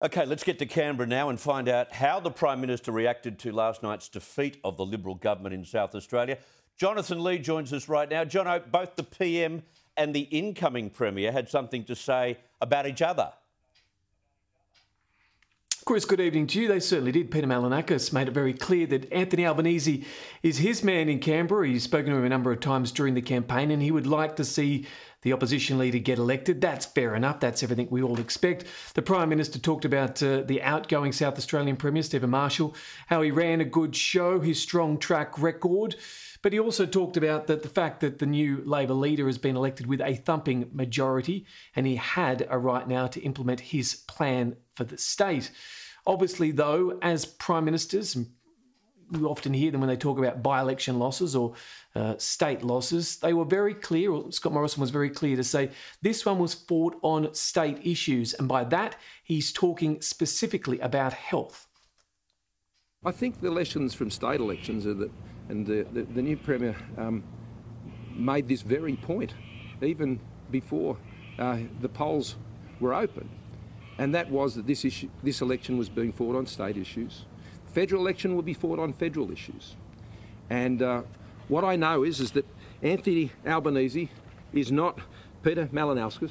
OK, let's get to Canberra now and find out how the Prime Minister reacted to last night's defeat of the Liberal government in South Australia. Jonathan Lee joins us right now. Jono, both the PM and the incoming Premier had something to say about each other. Chris, good evening to you. They certainly did. Peter Malonakis made it very clear that Anthony Albanese is his man in Canberra. He's spoken to him a number of times during the campaign and he would like to see the opposition leader get elected. That's fair enough. That's everything we all expect. The Prime Minister talked about the outgoing South Australian Premier, Stephen Marshall, how he ran a good show, his strong track record. But he also talked about the fact that the new Labor leader has been elected with a thumping majority and he had a right now to implement his plan for the state. Obviously, though, as Prime Ministers, we often hear them when they talk about by-election losses or state losses, they were very clear, or Scott Morrison was very clear to say this one was fought on state issues. And by that, he's talking specifically about health. I think the lessons from state elections are that, and the new Premier made this very point, even before the polls were open. And that was that this election was being fought on state issues. Federal election will be fought on federal issues. And what I know is that Anthony Albanese is not Peter Malonakis.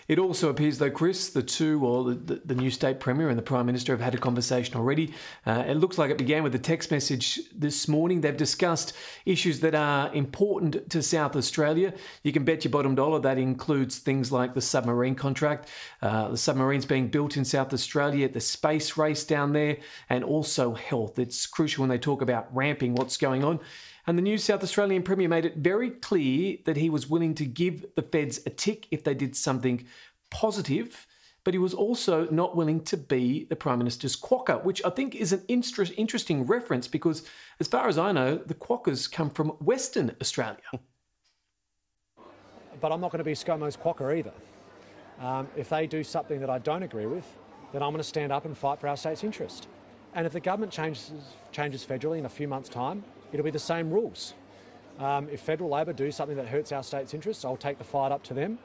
It also appears, though, Chris, the two, or the new state Premier and the Prime Minister have had a conversation already. It looks like it began with a text message this morning. They've discussed issues that are important to South Australia. You can bet your bottom dollar that includes things like the submarine contract, the submarines being built in South Australia, the space race down there, and also health. It's crucial when they talk about ramping what's going on. And the new South Australian Premier made it very clear that he was willing to give the feds a tick if they did something positive, but he was also not willing to be the Prime Minister's quokka, which I think is an interesting reference because, as far as I know, the quokkas come from Western Australia. But I'm not going to be ScoMo's quokka either. If they do something that I don't agree with, then I'm going to stand up and fight for our state's interest. And if the government changes federally in a few months' time, it'll be the same rules. If federal Labor do something that hurts our state's interests, I'll take the fight up to them.